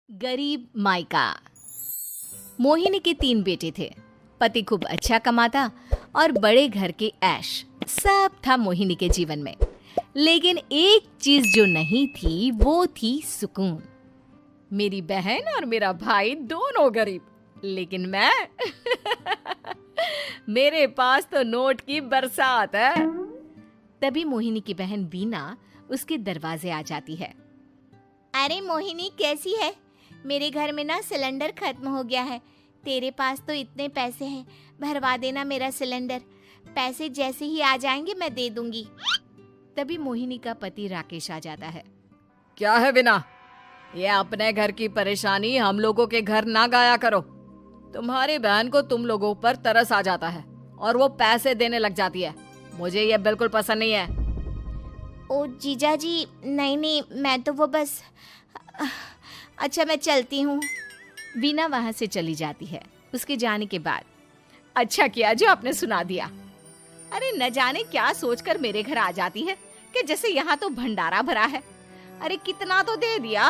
गरीब मायका। मोहिनी के 3 बेटे थे। पति खूब अच्छा कमाता और बड़े घर के ऐश सब था मोहिनी के जीवन में। लेकिन एक चीज जो नहीं थी वो थी सुकून। मेरी बहन और मेरा भाई दोनों गरीब, लेकिन मैं मेरे पास तो नोट की बरसात है। तभी मोहिनी की बहन बीना उसके दरवाजे आ जाती है। अरे मोहिनी, कैसी है? मेरे घर में ना सिलेंडर खत्म हो गया है। तेरे पास तो इतने पैसे हैं, भरवा देना मेरा सिलेंडर। पैसे जैसे ही आ जाएंगे मैं दे दूंगी। तभी मोहिनी का पति राकेश आ जाता है। क्या है बिना, ये अपने घर की परेशानी हम लोगों के घर ना गाया करो। तुम्हारी बहन को तुम लोगों पर तरस आ जाता है और वो पैसे देने लग जाती है। मुझे ये बिल्कुल पसंद नहीं है। ओ जीजा जी, नहीं, मैं तो वो बस अच्छा, मैं चलती हूँ। वीना वहां से चली जाती है। उसके जाने के बाद अच्छा किया जो आपने सुना दिया। अरे न जाने क्या सोचकर मेरे घर आ जाती है कि जैसे यहाँ तो भंडारा भरा है। अरे कितना तो दे दिया।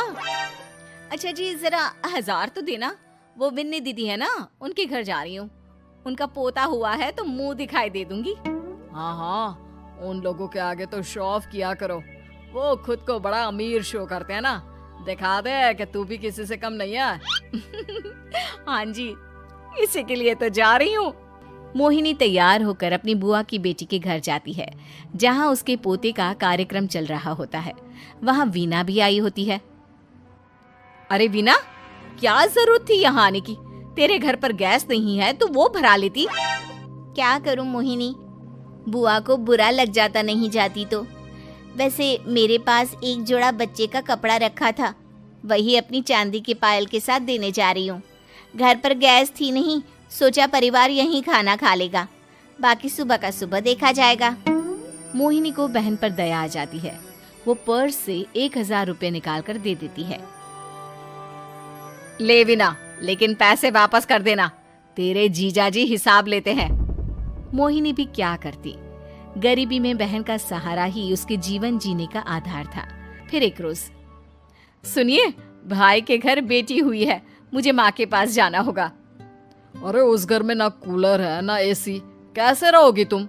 अच्छा जी, जरा 1000 तो देना। वो बिन्नी दीदी है ना, उनके घर जा रही हूँ। उनका पोता हुआ है तो मुंह दिखाई दे दूंगी। हाँ, उन लोगों के आगे तो शो ऑफ किया करो। वो खुद को बड़ा अमीर शो करते हैं ना, दिखा दे कि तू भी किसी से कम नहीं है। हाँ जी, इसी के लिए तो जा रही हूँ। मोहिनी तैयार होकर अपनी बुआ की बेटी के घर जाती है, जहाँ उसके पोते का कार्यक्रम चल रहा होता है। वहाँ वीना भी आई होती है। अरे वीना, क्या जरूरत थी यहाँ आने की? तेरे घर पर गैस नहीं है तो वो भरा लेती। क्या करूँ मोहिनी, बुआ को बुरा लग जाता नहीं जाती तो। वैसे मेरे पास एक जोड़ा बच्चे का कपड़ा रखा था, वही अपनी चांदी के पायल के साथ देने जा रही हूँ। घर पर गैस थी नहीं, सोचा परिवार यहीं खाना खा लेगा, बाकी सुबह का सुबह देखा जाएगा। मोहिनी को बहन पर दया आ जाती है। वो पर्स से 1000 रुपए निकाल कर दे देती है। ले बिना, लेकिन पैसे वापस कर देना, तेरे जीजाजी हिसाब लेते हैं। मोहिनी भी क्या करती, गरीबी में बहन का सहारा ही उसके जीवन जीने का आधार था। फिर एक रोज, सुनिए, भाई के घर बेटी हुई है, मुझे माँ के पास जाना होगा। अरे उस घर में ना कूलर है ना एसी, कैसे रहोगी तुम?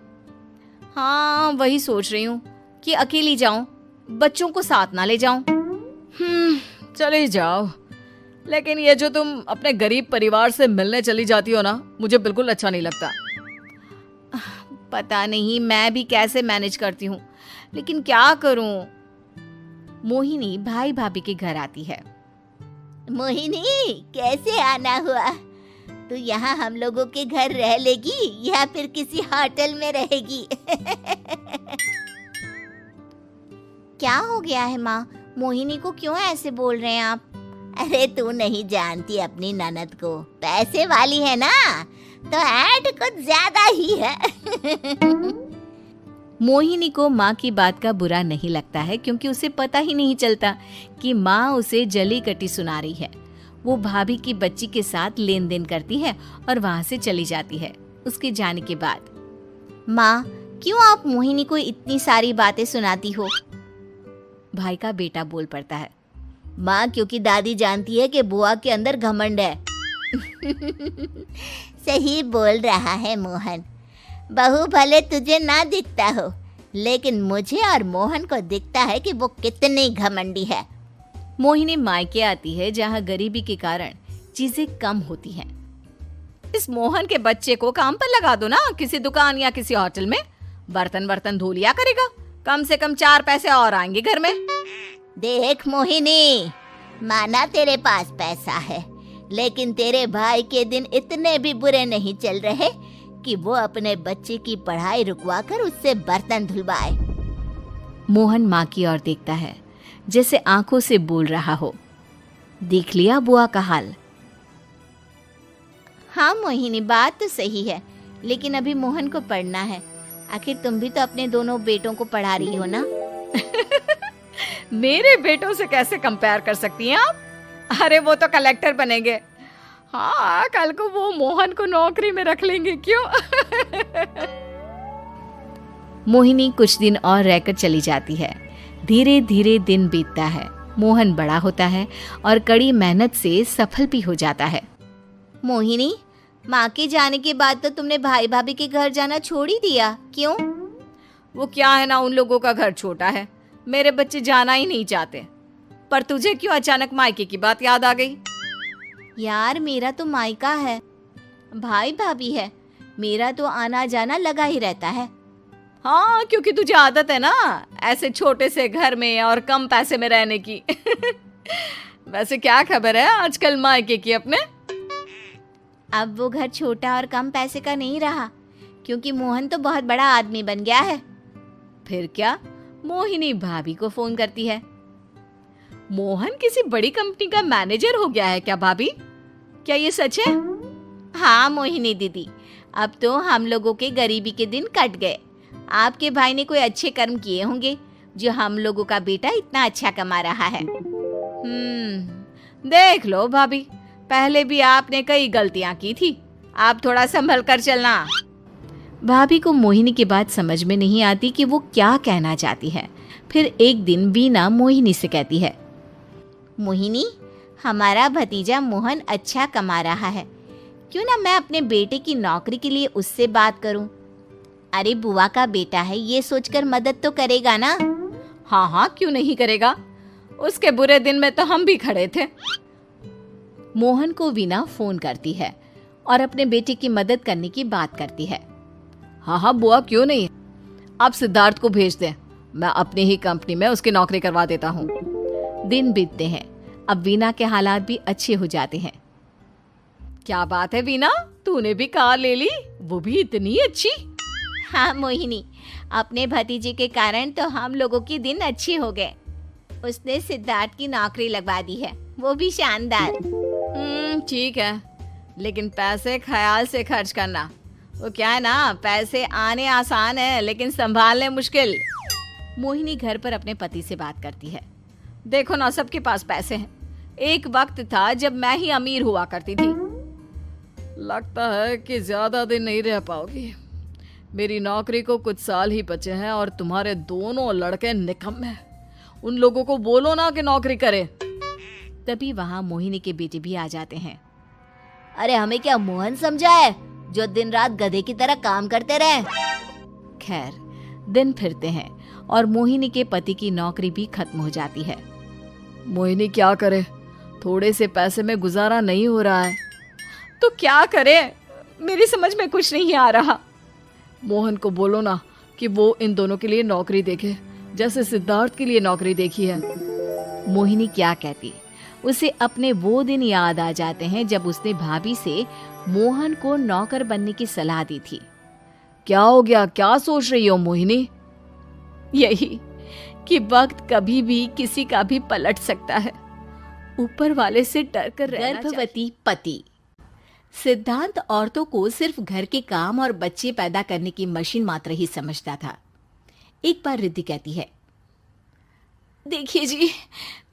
हाँ, वही सोच रही हूँ कि अकेली जाऊं, बच्चों को साथ ना ले जाऊं। चली जाओ, लेकिन ये जो तुम अपने गरीब परिवार से मिलने चली जाती हो ना, मुझे बिल्कुल अच्छा नहीं लगता। पता नहीं मैं भी कैसे मैनेज करती हूँ, लेकिन क्या करूँ। मोहिनी भाई भाभी के घर आती है। मोहिनी, कैसे आना हुआ? तू यहाँ हम लोगों के घर रह लेगी या फिर किसी होटल में रहेगी? क्या हो गया है माँ, मोहिनी को क्यों ऐसे बोल रहे हैं आप? अरे तू नहीं जानती अपनी ननद को, पैसे वाली है ना, तो ऐड कुछ ज्यादा ही है। मोहिनी को माँ की बात का बुरा नहीं लगता है, क्योंकि उसे पता ही नहीं चलता कि माँ उसे जली कटी सुना रही है। वो भाभी की बच्ची के साथ लेन देन करती है और वहाँ से चली जाती है। उसके जाने के बाद, माँ, क्यों आप मोहिनी को इतनी सारी बातें सुनाती हो? भाई का बेटा बोल पड़ता है। माँ, क्योंकि दादी जानती है कि बुआ के अंदर घमंड है। सही बोल रहा है मोहन, बहू भले तुझे ना दिखता हो, लेकिन मुझे और मोहन को दिखता है कि वो कितनी घमंडी है। मोहिनी मायके आती है, जहाँ गरीबी के कारण चीजें कम होती हैं। इस मोहन के बच्चे को काम पर लगा दो ना, किसी दुकान या किसी होटल में। बर्तन धो लिया करेगा, कम से कम 4 पैसे और आएंगे घर में। देख मोहिनी, माना तेरे पास पैसा है, लेकिन तेरे भाई के दिन इतने भी बुरे नहीं चल रहे कि वो अपने बच्चे की पढ़ाई रुकवा कर उससे बर्तन धुलवाए। मोहन माँ की ओर देखता है, जैसे आंखों से बोल रहा हो, देख लिया बुआ का हाल। हाँ मोहिनी, बात तो सही है, लेकिन अभी मोहन को पढ़ना है। आखिर तुम भी तो अपने दोनों बेटों को पढ़ा रही हो ना। मेरे बेटों से कैसे कंपेयर कर सकती हैं आप? अरे वो तो कलेक्टर बनेंगे। हाँ, कल को वो मोहन को नौकरी में रख लेंगे, क्यों? मोहिनी कुछ दिन और रहकर चली जाती है। धीरे धीरे दिन बीतता है मोहन बड़ा होता है और कड़ी मेहनत से सफल भी हो जाता है। मोहिनी, माँ के जाने के बाद तो तुमने भाई भाभी के घर जाना छोड़ ही दिया, क्यों? वो क्या है ना, उन लोगों का घर छोटा है, मेरे बच्चे जाना ही नहीं चाहते। पर तुझे क्यों अचानक मायके की बात याद आ गई? यार, मेरा तो मायका है, भाई भाभी है, मेरा तो आना जाना लगा ही रहता है। हाँ, क्योंकि तुझे आदत है ना ऐसे छोटे से घर में और कम पैसे में रहने की। वैसे क्या खबर है आजकल मायके की अपने? अब वो घर छोटा और कम पैसे का नहीं रहा, क्योंकि मोहन तो बहुत बड़ा आदमी बन गया है। फिर क्या? मोहिनी भाभी को फोन करती है। मोहन किसी बड़ी कंपनी का मैनेजर हो गया है क्या भाभी? क्या ये सच है? हाँ मोहिनी दीदी, अब तो हम लोगों के गरीबी के दिन कट गए। आपके भाई ने कोई अच्छे कर्म किए होंगे जो हम लोगों का बेटा इतना अच्छा कमा रहा है। देख लो भाभी, पहले भी आपने कई गलतियां की थी, आप थोड़ा संभल कर चलना। भाभी को मोहिनी की बात समझ में नहीं आती कि वो क्या कहना चाहती है। फिर एक दिन वीना मोहिनी से कहती है, मोहिनी, हमारा भतीजा मोहन अच्छा कमा रहा है, क्यों ना मैं अपने बेटे की नौकरी के लिए उससे बात करूं। अरे बुआ का बेटा है, ये सोचकर मदद तो करेगा ना। हाँ हाँ, क्यों नहीं करेगा, उसके बुरे दिन में तो हम भी खड़े थे। मोहन को वीना फोन करती है और अपने बेटे की मदद करने की बात करती है। हाँ हाँ बुआ, क्यों नहीं, आप सिद्धार्थ को भेज दें, मैं अपनी ही कंपनी में उसकी नौकरी करवा देता हूँ। दिन बीतते हैं, अब वीना के हालात भी अच्छे हो जाते हैं। क्या बात है वीना, तूने भी कार ले ली, वो भी इतनी अच्छी? हाँ मोहिनी, अपने भतीजे के कारण तो हम लोगों के दिन अच्छे हो गए। उसने सिद्धार्थ की नौकरी लगवा दी है, वो भी शानदार। ठीक है, लेकिन पैसे ख्याल से खर्च करना। वो क्या है ना, पैसे आने आसान है लेकिन संभालने मुश्किल। मोहिनी घर पर अपने पति से बात करती है। देखो ना, सबके पास पैसे हैं, एक वक्त था जब मैं ही अमीर हुआ करती थी। लगता है कि ज्यादा दिन नहीं रह पाओगी, मेरी नौकरी को कुछ साल ही बचे हैं और तुम्हारे दोनों लड़के निकम्मे हैं। उन लोगों को बोलो ना कि नौकरी करे। तभी वहाँ मोहिनी के बेटे भी आ जाते हैं। अरे हमें क्या मोहन समझा है जो दिन रात गधे की तरह काम करते रहे? खैर, दिन फिरते हैं और मोहिनी के पति की नौकरी भी खत्म हो जाती है। मोहिनी क्या करे, थोड़े से पैसे में गुजारा नहीं हो रहा है। तो क्या करे, मेरी समझ में कुछ नहीं आ रहा। मोहन को बोलो ना कि वो इन दोनों के लिए नौकरी देखे, जैसे सिद्धार्थ के लिए नौकरी देखी है। मोहिनी क्या कहती, उसे अपने वो दिन याद आ जाते हैं जब उसने भाभी से मोहन को नौकर बनने की सलाह दी थी। क्या हो गया, क्या सोच रही हो मोहिनी? यही कि वक्त कभी भी किसी का भी पलट सकता है, ऊपर वाले से डर कर रहना। गर्भवती पति। सिद्धांत औरतों को सिर्फ घर के काम और बच्चे पैदा करने की मशीन मात्र ही समझता था। एक बार रिद्धि कहती है, देखिए जी,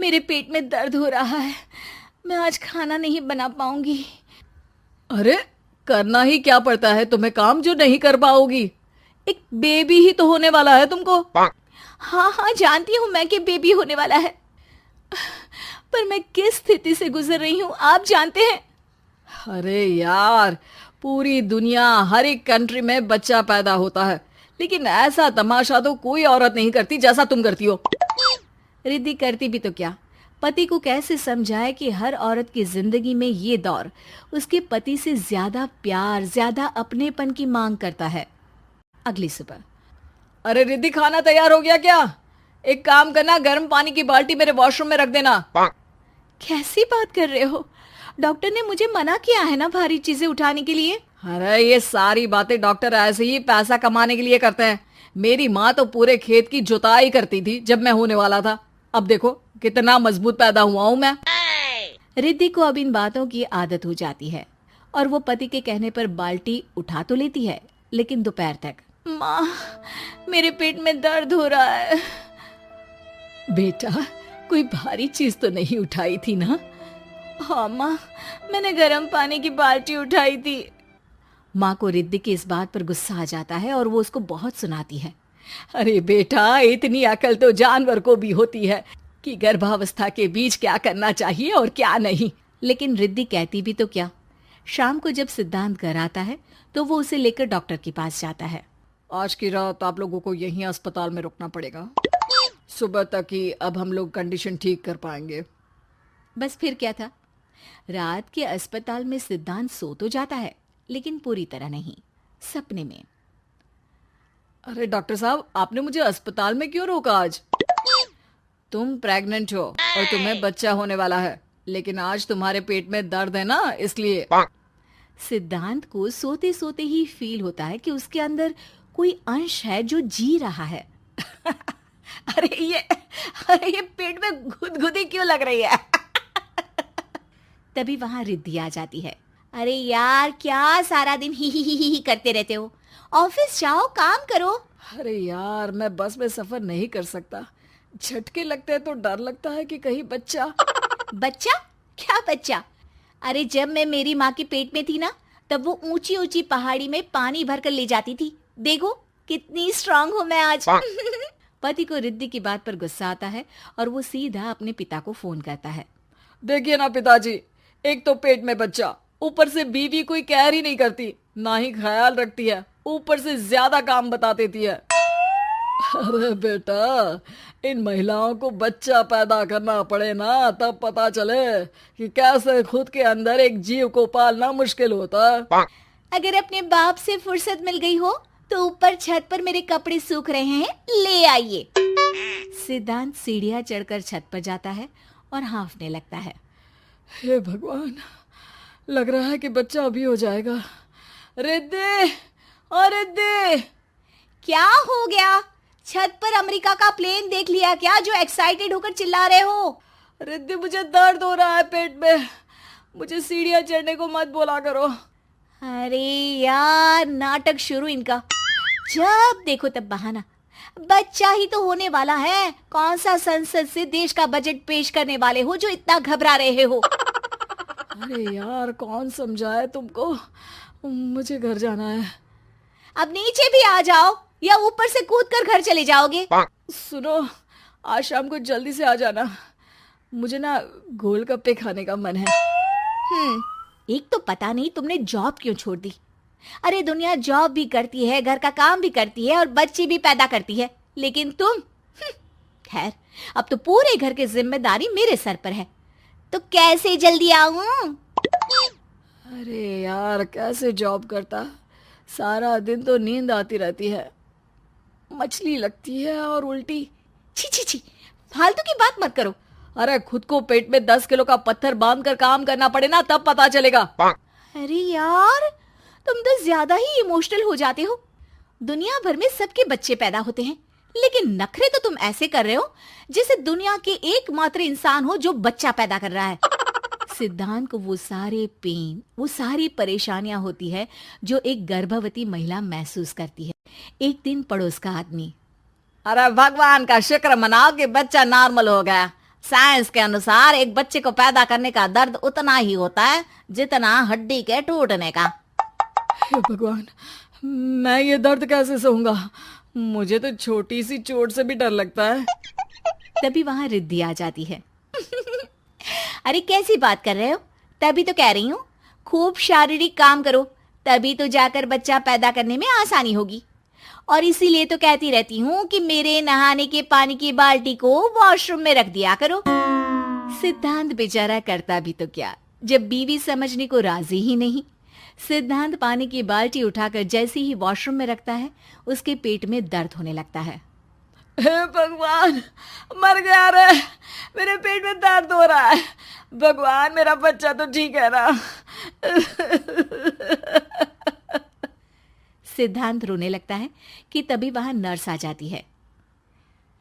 मेरे पेट में दर्द हो रहा है, मैं आज खाना नहीं बना पाऊंगी। अरे करना ही क्या पड़ता है तुम्हें काम जो नहीं कर पाओगी? एक बेबी ही तो होने वाला है तुमको। हाँ हाँ जानती हूँ मैं कि बेबी होने वाला है, पर मैं किस स्थिति से गुजर रही हूँ आप जानते हैं। अरे यार, पूरी दुनिया हर एक कंट्री में बच्चा पैदा होता है, लेकिन ऐसा तमाशा तो कोई औरत नहीं करती जैसा तुम करती हो। रिद्धि करती भी तो क्या, पति को कैसे समझाए कि हर औरत की जिंदगी में ये दौर उसके पति से ज्यादा प्यार, ज्यादा अपनेपन की मांग करता है। अगली सुबह, अरे रिद्धि, खाना तैयार हो गया क्या? एक काम करना, गर्म पानी की बाल्टी मेरे वॉशरूम में रख देना। कैसी बात कर रहे हो? डॉक्टर ने मुझे मना किया है ना भारी चीजें उठाने के लिए। अरे ये सारी बातें डॉक्टर ऐसे ही पैसा कमाने के लिए करते हैं। मेरी माँ तो पूरे खेत की जुताई करती थी जब मैं होने वाला था, अब देखो कितना मजबूत पैदा हुआ हूं मैं। रिद्धि को अब इन बातों की आदत हो जाती है और वो पति के कहने पर बाल्टी उठा तो लेती है, लेकिन दोपहर तक। माँ, मेरे पेट में दर्द हो रहा है। बेटा, कोई भारी चीज तो नहीं उठाई थी ना? हाँ माँ, मैंने गर्म पानी की बाल्टी उठाई थी। माँ को रिद्धि की इस बात पर गुस्सा आ जाता है और वो उसको बहुत सुनाती है। अरे बेटा, इतनी अकल तो जानवर को भी होती है, कि गर्भावस्था के बीच क्या करना चाहिए और क्या नहीं। लेकिन रिद्धि कहती भी तो क्या। शाम को जब सिद्धांत घर आता है तो वो उसे लेकर डॉक्टर के पास जाता है। आज की रात आप लोगों को यहीं अस्पताल में रुकना पड़ेगा, सुबह तक ही अब हम लोग कंडीशन ठीक कर पाएंगे। बस फिर क्या था, रात के अस्पताल में सिद्धांत सो तो जाता है लेकिन पूरी तरह नहीं, सपने में। अरे डॉक्टर साहब, आपने मुझे अस्पताल में क्यों रोका आज? तुम प्रेग्नेंट हो और तुम्हें बच्चा होने वाला है, लेकिन आज तुम्हारे पेट में दर्द है ना, इसलिए। सिद्धांत को सोते सोते ही फील होता है कि उसके अंदर कोई अंश है जो जी रहा है। अरे ये पेट में गुदगुदी क्यों लग रही है? तभी वहां रिद्धि आ जाती है। अरे यार, क्या सारा दिन ही करते रहते हो? ऑफिस जाओ, काम करो। अरे यार, मैं बस में सफर नहीं कर सकता। झटके लगते हैं तो डर लगता है कि कहीं बच्चा। बच्चा? क्या बच्चा? अरे जब मैं मेरी माँ के पेट में थी ना, तब वो ऊंची ऊंची पहाड़ी में पानी भर कर ले जाती थी। देखो कितनी स्ट्रांग हूँ मैं आज। पति को रिद्धि की बात पर गुस्सा आता है और वो सीधा अपने पिता को फोन करता है। देखिए ना पिताजी, एक तो पेट में बच्चा, ऊपर से बीवी कोई केयर ही नहीं करती, ना ही ख्याल रखती है, ऊपर से ज्यादा काम बता देती है। अरे बेटा, इन महिलाओं को बच्चा पैदा करना पड़े ना, तब पता चले कि कैसे खुद के अंदर एक जीव को पालना मुश्किल होता है। अगर अपने बाप से फुर्सत मिल गई हो तो ऊपर छत पर मेरे कपड़े सूख रहे हैं, ले आइए। सिद्धांत सीढ़ियां चढ़कर छत पर जाता है और हाँफने लगता है। हे भगवान, लग रहा है कि बच्चा अभी हो जाएगा। रिद्धि, और रिद्धि। क्या हो गया? छत पर अमेरिका का प्लेन देख लिया क्या, जो एक्साइटेड होकर चिल्ला रहे हो? रिद्धि, मुझे दर्द हो रहा है पेट में, मुझे सीढ़ियां चढ़ने को मत बोला करो। अरे यार, नाटक शुरू इनका। जब देखो तब बहाना। बच्चा ही तो होने वाला है, कौन सा संसद से देश का बजट पेश करने वाले हो जो इतना घबरा रहे हो? अरे यार, कौन समझाए तुमको, मुझे घर जाना है। अब नीचे भी आ जाओ या ऊपर से कूद कर घर चले जाओगे? सुनो, आज शाम को जल्दी से आ जाना, मुझे ना गोलगप्पे खाने का मन है। एक तो पता नहीं तुमने जॉब क्यों छोड़ दी। अरे दुनिया जॉब भी करती है, घर का काम भी करती है और बच्चे भी पैदा करती है, लेकिन तुम खैर, अब तो पूरे घर की जिम्मेदारी मेरे सर पर है, तो कैसे जल्दी आऊं? अरे यार, कैसे जॉब करता, सारा दिन तो नींद आती रहती है, मछली लगती है और उल्टी। छी छी छी, फालतू की बात मत करो। अरे खुद को पेट में 10 किलो का पत्थर बांध कर काम करना पड़े ना, तब पता चलेगा। अरे यार, तुम तो ज्यादा ही इमोशनल हो जाते हो। दुनिया भर में सबके बच्चे पैदा होते हैं, लेकिन नखरे तो तुम ऐसे कर रहे हो जैसे दुनिया के एकमात्र इंसान हो जो बच्चा पैदा कर रहा है। सिद्धांत को वो सारे पेन, वो सारी परेशानियां होती है जो एक गर्भवती महिला महसूस करती है। एक दिन पड़ोस का आदमी, अरे भगवान का शुक्र मनाओ कि बच्चा नॉर्मल हो गया। साइंस के अनुसार एक बच्चे को पैदा करने का दर्द उतना ही होता है जितना हड्डी के टूटने का। हे भगवान, मैं ये दर्द कैसे सहूंगा, मुझे तो छोटी सी चोट से भी डर लगता है। तभी वहां रिद्धि आ जाती है। अरे कैसी बात कर रहे हो? तभी तो कह रही हूँ, खूब शारीरिक काम करो, तभी तो जाकर बच्चा पैदा करने में आसानी होगी। और इसीलिए तो कहती रहती हूँ कि मेरे नहाने के पानी की बाल्टी को वॉशरूम में रख दिया करो। सिद्धांत बेचारा करता भी तो क्या, जब बीवी समझने को राजी ही नहीं। सिद्धांत पानी की बाल्टी उठाकर जैसे ही वॉशरूम में रखता है, उसके पेट में दर्द होने लगता है। हे भगवान, मर गया रे, मेरे पेट में दर्द हो रहा है। भगवान, मेरा बच्चा तो ठीक है ना? सिद्धांत रोने लगता है कि तभी वहां नर्स आ जाती है।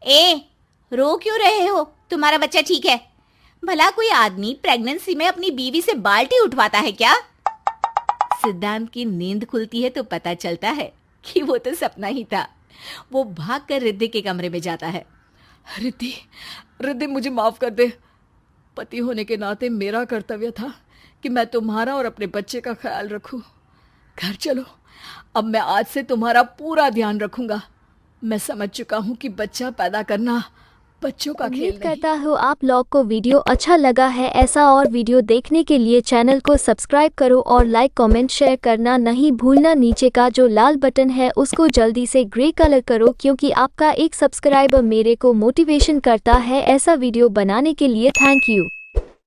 ए, रो क्यों रहे हो? तुम्हारा बच्चा ठीक है? भला कोई आदमी प्रेगनेंसी में अपनी बीवी से बाल्टी उठवाता है क्या? सिद्धांत की नींद खुलती है तो पता चलता है कि वो तो सपना ही था। वो भागकर रिद्धि के कमरे में जाता है। रिद्धि, रिद्धि, मुझे माफ कर दे। पति होने के नाते मेरा कर्तव्य था कि मैं तुम्हारा और अपने बच्चे का ख्याल रखूं। घर चलो, अब मैं आज से तुम्हारा पूरा ध्यान रखूंगा। मैं समझ चुका हूं कि बच्चा पैदा करना बच्चों का खेल उम्मीद नहीं। करता हूँ आप लोग को वीडियो अच्छा लगा है। ऐसा और वीडियो देखने के लिए चैनल को सब्सक्राइब करो और लाइक कमेंट शेयर करना नहीं भूलना। नीचे का जो लाल बटन है उसको जल्दी से ग्रे कलर करो, क्योंकि आपका एक सब्सक्राइबर मेरे को मोटिवेशन करता है ऐसा वीडियो बनाने के लिए। Thank you.